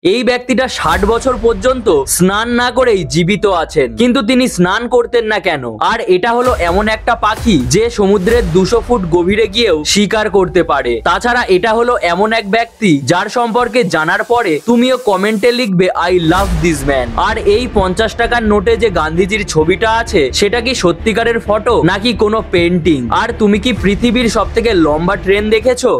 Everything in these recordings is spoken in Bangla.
এই ব্যক্তিটা 60 বছর পর্যন্ত স্নান না করেই জীবিত আছেন, কিন্তু তিনি স্নান করতেন না কেন? আর এটা হলো এমন একটা পাখি যে সমুদ্রের 200 ফুট গভীরে গিয়েও শিকার করতে পারে। তাছাড়া এটা হলো এমন এক ব্যক্তি যার সম্পর্কে জানার পরে তুমিও কমেন্টে লিখবে আই লাভ দিস ম্যান। আর এই 50 টাকার নোটে যে গান্ধীজির ছবিটা আছে সেটা কি সত্যিকারের ফটো নাকি কোনো পেন্টিং? আর তুমি কি পৃথিবীর সবথেকে লম্বা ট্রেন দেখেছো?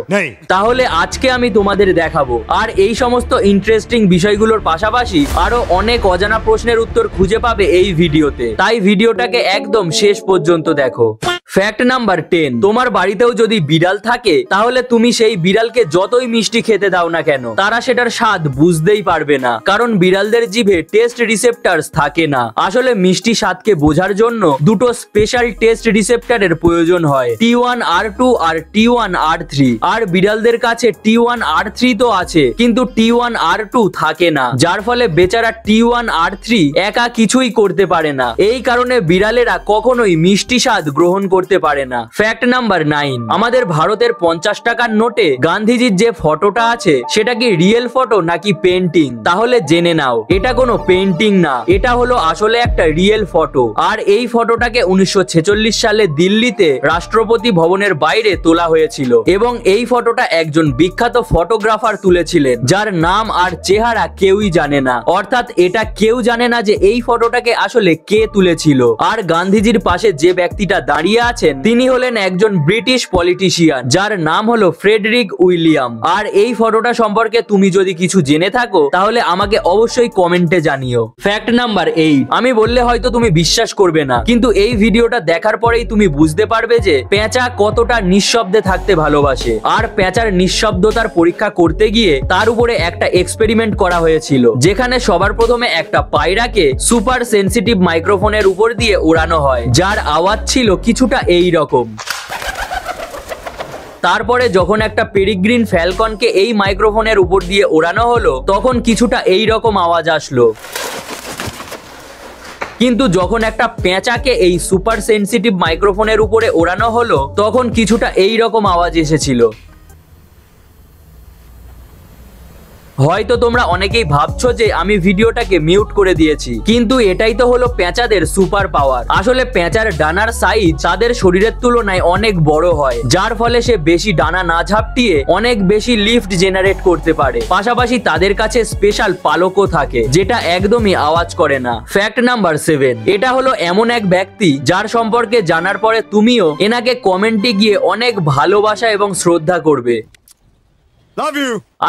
তাহলে আজকে আমি তোমাদের দেখাবো। আর এই সমস্ত ইন্টারেস্টিং বিষয়গুলোর পাশাপাশি আরো অনেক অজানা প্রশ্নের উত্তর খুঁজে পাবে এই ভিডিওতে, তাই ভিডিওটাকে একদম শেষ পর্যন্ত দেখো। ফ্যাক্ট নাম্বার 10, তোমার বাড়িতেও যদি বিড়াল থাকে তাহলে তুমি সেই বিড়ালকে যতই মিষ্টি খেতে দাও না কেন তারা সেটার স্বাদ বুঝতেই পারবে না, কারণ বিড়ালদের জিভে টেস্ট রিসেপ্টরস থাকে না। আসলে মিষ্টি স্বাদকে বোঝার জন্য দুটো স্পেশাল টেস্ট রিসেপ্টরের প্রয়োজন হয়, T1R2 আর T1R3। আর বিড়ালদের কাছে T1R3 তো আছে কিন্তু T1R2 থাকে না, যার ফলে বেচারা T1R3 একা কিছুই করতে পারে না। এই কারণে বিড়ালেরা কখনোই মিষ্টি স্বাদ গ্রহণ করতে পারে না। ফ্যাক্ট নাম্বার 9, আমাদের ভারতের 50 টাকার নোটে গান্ধীজির যে ফটোটা আছে সেটা কি রিয়েল ফটো নাকি পেন্টিং? তাহলে জেনে নাও, এটা কোনো পেন্টিং না, এটা হলো আসলে একটা রিয়েল ফটো। আর এই ফটোটাকে 1946 সালে দিল্লিতে রাষ্ট্রপতি ভবনের বাইরে তোলা হয়েছিল এবং এই ফটোটা একজন বিখ্যাত ফটোগ্রাফার তুলেছিলেন যার নাম আর চেহারা কেউই জানে না। অর্থাৎ এটা কেউ জানে না যে এই ফটোটাকে আসলে কে তুলেছিল। আর গান্ধীজির পাশে যে ব্যক্তিটা দাঁড়িয়ে আছেন তিনি হলেন একজন ব্রিটিশ পলিটিশিয়ান যার নাম হলো ফ্রেডরিক উইলিয়াম। আর এই ফটোটা সম্পর্কে তুমি যদি কিছু জেনে থাকো তাহলে আমাকে অবশ্যই কমেন্টে জানিও। ফ্যাক্ট নাম্বার 8, আমি বললে হয়তো তুমি বিশ্বাস করবে না, কিন্তু এই ভিডিওটা দেখার পরেই তুমি বুঝতে পারবে যে পেঁচা কতটা নিঃশব্দে থাকতে ভালোবাসে। আর পেঁচার নিঃশব্দতার পরীক্ষা করতে গিয়ে তার উপরে একটা এক্সপেরিমেন্ট করা হয়েছিল, যেখানে সবার প্রথমে একটা পায়রাকে সুপার সেনসিটিভ মাইক্রোফোনের উপর দিয়ে উড়ানো হয় যার আওয়াজ ছিল কিছুটা এই রকম। তারপরে যখন একটা পেরিগ্রিন ফ্যালকনকে এই মাইক্রোফোনের উপর দিয়ে ওড়ানো হলো তখন কিছুটা এই রকম আওয়াজ আসলো। কিন্তু যখন একটা পেঁচাকে এই সুপার সেনসিটিভ মাইক্রোফোনের উপরে ওড়ানো হলো তখন কিছুটা এই রকম আওয়াজ এসেছিল। হয়তো তোমরা অনেকেই ভাবছো যে আমি ভিডিওটাকে মিউট করে দিয়েছি, কিন্তু এটাই তো হলো পেঁচাদের সুপার পাওয়ার। আসলে পেঁচার ডানার সাইজ তাদের শরীরের তুলনায় অনেক বড় হয়, যার ফলে সে বেশি ডানা না ঝাপটিয়ে অনেক বেশি লিফট জেনারেট করতে পারে। পাশাপাশি তাদের কাছে স্পেশাল পালকও থাকে যেটা একদমই আওয়াজ করে না। ফ্যাক্ট নাম্বার 7, এটা হলো এমন এক ব্যক্তি যার সম্পর্কে জানার পরে তুমিও এনাকে কমেন্টে গিয়ে অনেক ভালোবাসা এবং শ্রদ্ধা করবে।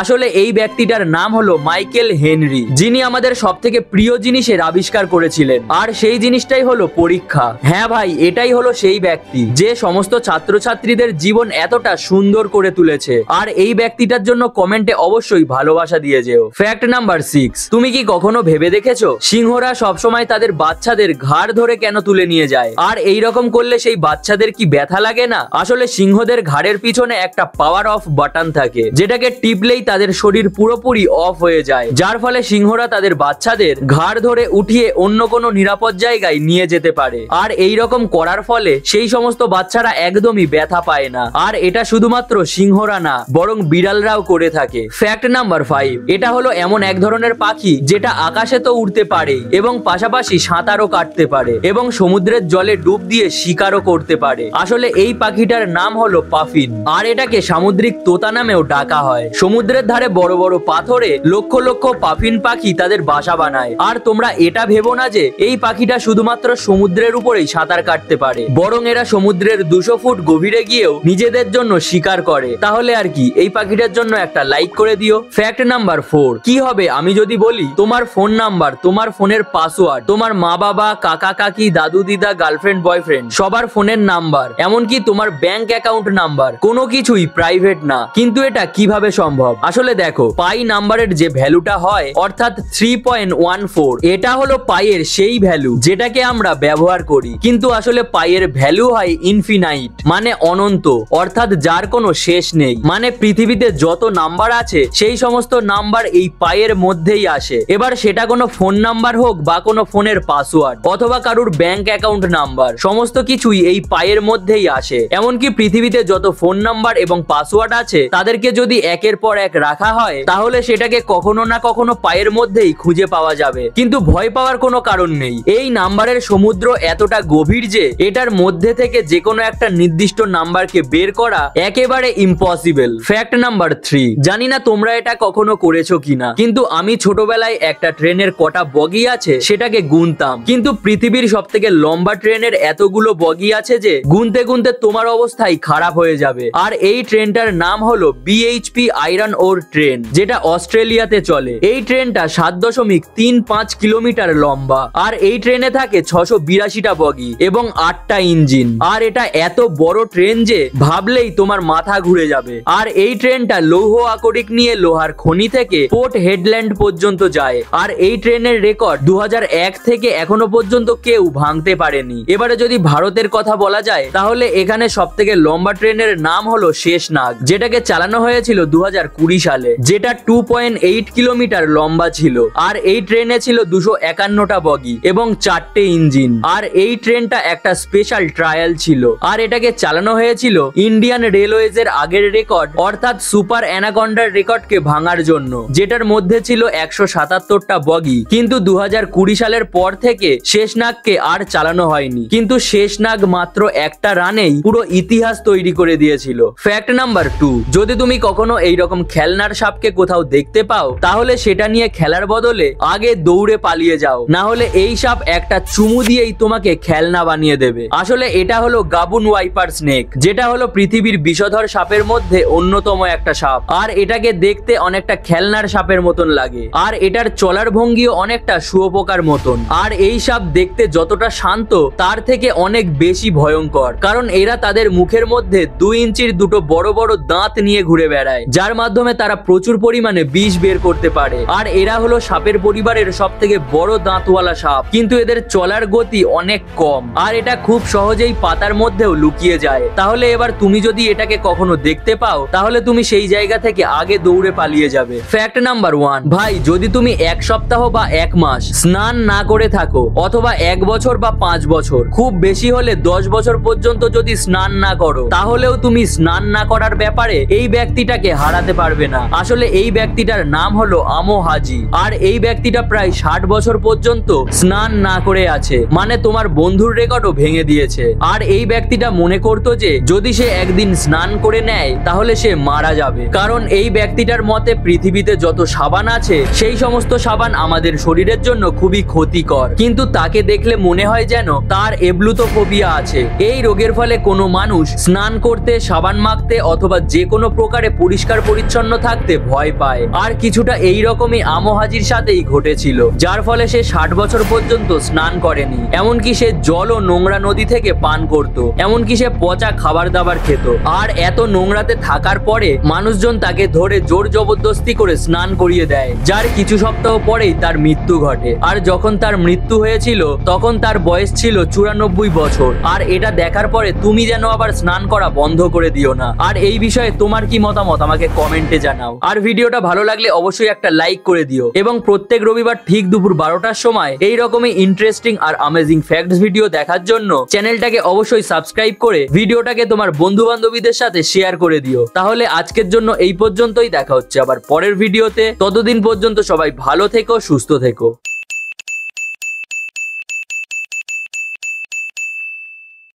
আসলে এই ব্যক্তিটার নাম হলো মাইকেল হেনরি, যিনি আমাদের সব থেকে প্রিয় জিনিসের আবিষ্কার করেছিলেন। আর সেই জিনিসটাই হলো পরীক্ষা। হ্যাঁ ভাই, এটাই হলো সেই ব্যক্তি যে সমস্ত ছাত্রছাত্রীদের জীবন এতটা সুন্দর করে তুলেছে। আর এই ব্যক্তিটার জন্য কমেন্টে অবশ্যই ভালোবাসা দিয়ে যেও। ফ্যাক্ট নাম্বার 6, তুমি কি কখনো ভেবে দেখেছো সিংহরা সবসময় তাদের বাচ্চাদের ঘাড় ধরে কেন তুলে নিয়ে যায়? আর এই রকম করলে সেই বাচ্চাদের কি ব্যথা লাগে না? আসলে সিংহদের ঘাড়ের পিছনে একটা পাওয়ার অফ বাটন থাকে যেটাকে টিপলেই তাদের শরীর পুরোপুরি অফ হয়ে যায়, যার ফলে সিংহরা তাদের বাচ্চাদের ঘাড় ধরে উঠিয়ে অন্য কোনো নিরাপদ জায়গায় নিয়ে যেতে পারে। আর এই রকম করার ফলে সেই সমস্ত বাচ্চারা একদমই ব্যথা পায় না। আর এটা শুধুমাত্র সিংহরা না, বরং বিড়ালরাও করে থাকে। ফ্যাক্ট নাম্বার 5, এটা হলো এমন এক ধরনের পাখি যেটা আকাশে তো উড়তে পারে এবং পাশাপাশি সাঁতারও কাটতে পারে এবং সমুদ্রের জলে ডুব দিয়ে শিকারও করতে পারে। আসলে এই পাখিটার নাম হলো পাফিন। আর এটাকে সামুদ্রিক তোতা নামেও ডাকা হয়। সমুদ্রের ধারে বড় বড় পাথরে লক্ষ লক্ষ পাফিন পাখি তাদের বাসা বানায়। আর তোমরা এটা ভেবো না যে এই পাখিটা শুধুমাত্র সমুদ্রের উপরেই সাঁতার কাটতে পারে, বরং এরা সমুদ্রের 200 ফুট গভীরে গিয়েও নিজেদের জন্য শিকার করে। তাহলে আর কি, এই পাখিটার জন্য একটা লাইক করে দিও। ফ্যাক্ট নাম্বার 4, কি হবে আমি যদি বলি তোমার ফোন নাম্বার, তোমার ফোনের পাসওয়ার্ড, তোমার মা বাবা, কাকা কাকি, দাদু দিদা, গার্লফ্রেন্ড বয়ফ্রেন্ড সবার ফোনের নাম্বার, এমনকি তোমার ব্যাংক অ্যাকাউন্ট নাম্বার, কোনো কিছুই প্রাইভেট না। কিন্তু এটা কিভাবে সম্ভব? আসলে দেখো, পাই নাম্বারের যে ভ্যালুটা হয় অর্থাৎ 3.14, এটা হলো পাইয়ের সেই ভ্যালু যেটাকে আমরা ব্যবহার করি। কিন্তু আসলে পাইয়ের ভ্যালু হয় ইনফিনাইট, মানে অনন্ত, অর্থাৎ যার কোনো শেষ নেই। মানে পৃথিবীতে যত নাম্বার আছে সেই সমস্ত নাম্বার এই পাইয়ের মধ্যেই আসে। এবার সেটা কোনো ফোন নাম্বার হোক বা কোনো ফোনের পাসওয়ার্ড অথবা কারুর ব্যাংক অ্যাকাউন্ট নাম্বার, সমস্ত কিছুই এই পাইয়ের মধ্যেই আসে। এমনকি পৃথিবীতে যত ফোন নাম্বার এবং পাসওয়ার্ড আছে তাদেরকে যদি একের পর এক রাখা হয় তাহলে সেটাকে কখনো না কখনো পায়ের মধ্যেই খুঁজে পাওয়া যাবে। কিন্তু ভয় পাওয়ার কোনো কারণ নেই। এই নাম্বারের সমুদ্র এতটা গভীর যে এটার মধ্যে থেকে যে কোনো একটা নির্দিষ্ট নাম্বারকে বের করা একেবারে ইম্পসিবল। ফ্যাক্ট নাম্বার 3, জানি না তোমরা এটা কখনো করেছো কিনা, কিন্তু আমি ছোটবেলায় একটা ট্রেনের কটা বগি আছে সেটাকে গুনতাম। কিন্তু পৃথিবীর সবথেকে লম্বা ট্রেনের এতগুলো বগি আছে যে গুনতে গুনতে তোমার অবস্থাই খারাপ হয়ে যাবে। আর এই ট্রেনটার নাম হলো বিএইচপি আয়রন ওর ট্রেন, যেটা অস্ট্রেলিয়াতে চলে। এই ট্রেনটা 7.35 কিলোমিটার লম্বা। আর এই ট্রেনে থাকে 682টা বগি এবং 8টা ইঞ্জিন। আর এটা এত বড় ট্রেন যে ভাবলেই তোমার মাথা ঘুরে যাবে। আর এই ট্রেনটা লৌহ আকরিক নিয়ে লোহার খনি থেকে পোর্ট হেডল্যান্ড পর্যন্ত যায়। আর এই ট্রেনের রেকর্ড 2001 থেকে এখনো পর্যন্ত কেউ ভাঙতে পারেনি। এবারে যদি ভারতের কথা বলা যায় তাহলে এখানে সবথেকে লম্বা ট্রেনের নাম হলো শেষনাগ, যেটাকে চালানো হয়েছিল 2020 সালে, যেটা 2.8 কিলোমিটার লম্বা ছিল। আর এই ট্রেনে ছিল 251টা বগি এবং 4টে ইঞ্জিন। আর এই ট্রেনটা একটা স্পেশাল ট্রায়াল ছিল। আর এটাকে চালানো হয়েছিল ইন্ডিয়ান রেলওয়েজ এর আগের রেকর্ড অর্থাৎ সুপার অ্যানাকন্ডার রেকর্ডকে ভাঙার জন্য, যেটার মধ্যে ছিল 177টা বগি। কিন্তু 2020 সালের পর থেকে শেষনাগকে আর চালানো হয়নি। কিন্তু শেষনাগ মাত্র একটা রানেই পুরো ইতিহাস তৈরি করে দিয়েছিল। ফ্যাক্ট নাম্বার 2, যদি তুমি কখনো এইরকম খেলনার সাপকে কোথাও দেখতে পাও তাহলে সেটা নিয়ে খেলার বদলে আগে দৌড়ে পালিয়ে যাও, না হলে এই সাপ একটা চুমু দিয়েই তোমাকে খেলনা বানিয়ে দেবে। আসলে এটা হলো গাবুন ওয়াইপার স্নেক, যেটা হলো পৃথিবীর বিষধর সাপের মধ্যে অন্যতম একটা সাপ। আর এটাকে দেখতে অনেকটা খেলনার সাপের মতন লাগে। আর এটার চলার ভঙ্গিও অনেকটা শুয়োপোকার মতন। আর এই সাপ দেখতে যতটা শান্ত তার থেকে অনেক বেশি ভয়ঙ্কর, কারণ এরা তাদের মুখের মধ্যে 2 ইঞ্চির দুটো বড় বড় দাঁত নিয়ে ঘুরে বেড়ায়, যার মাধ্যমে তারা প্রচুর পরিমাণে বিষ বের করতে পারে। আর এরা হলো সাপের পরিবারের সব থেকে বড় দাঁতওয়ালা সাপ, কিন্তু এদের চলার গতি অনেক কম। আর এটা খুব সহজেই পাতার মধ্যেও লুকিয়ে যায়। তাহলে এবার তুমি যদি এটাকে কখনো দেখতে পাও তাহলে তুমি সেই জায়গা থেকে আগে দৌড়ে পালিয়ে যাবে। ফ্যাক্ট নাম্বার 1, ভাই যদি তুমি 1 সপ্তাহ বা 1 মাস স্নান না করে থাকো, অথবা 1 বছর বা 5 বছর, খুব বেশি হলে 10 বছর পর্যন্ত যদি স্নান না করো, তাহলেও তুমি স্নান না করার ব্যাপারে এই ব্যক্তিটাকে হারাতে পারবে না। আসলে এই ব্যক্তিটার নাম হলো আমো হাজি। আর এই ব্যক্তিটা প্রায় 60 বছর পর্যন্ত স্নান না করে আছে, মানে তোমার বন্ধুর রেকর্ডও ভেঙে দিয়েছে। আর এই ব্যক্তিটা মনে করতো যে যদি সে একদিন স্নান করে নেয় তাহলে সে মারা যাবে, কারণ এই ব্যক্তিটার মতে পৃথিবীতে যত সাবান আছে সেই সমস্ত সাবান আমাদের শরীরের জন্য খুবই ক্ষতিকর। কিন্তু তাকে দেখলে মনে হয় যেন তার এব্লুটোফোবিয়া আছে। এই রোগের ফলে কোনো মানুষ স্নান করতে, সাবান মাখতে অথবা যে কোনো প্রকারে পরিষ্কার পরিচ্ছন্ন থাকতে ভয় পায়। আর কিছুটা এইরকমই আমো হাজির সাথেই ঘটেছিল, যার ফলে সে 60 বছর পর্যন্ত স্নান করেনি। এমনকি সে জলও নোংরা নদী থেকে পান করত, এমনকি সে পচা খাবার দাবার খেত। আর এত নোংরাতে থাকার পরে মানুষজন তাকে ধরে জোর জবরদস্তি করে স্নান করিয়ে দেয়, যার কিছু সপ্তাহ পরেই তার মৃত্যু ঘটে। আর যখন তার মৃত্যু হয়েছিল তখন তার বয়স ছিল 94 বছর। আর এটা দেখার পরে তুমি যেন আবার স্নান করা বন্ধ করে দিও না। আর এই বিষয়ে তোমার কি মতামত আমাকে কমেন্টে জানাও। আর ভিডিওটা ভালো লাগলে অবশ্যই একটা লাইক করে দিও, এবং প্রত্যেক রবিবার ঠিক দুপুর 12টার সময় এই রকমই interesting are amazing facts video দেখার জন্য চ্যানেলটাকে অবশ্যই সাবস্ক্রাইব করে ভিডিওটাকে তোমার বন্ধু বান্ধবীদের সাথে শেয়ার করে দিও। তাহলে আজকের জন্য এই পর্যন্তই, দেখা হচ্ছে আবার পরের ভিডিওতে। ততদিন পর্যন্ত সবাই ভালো থেকো, সুস্থ থেকো।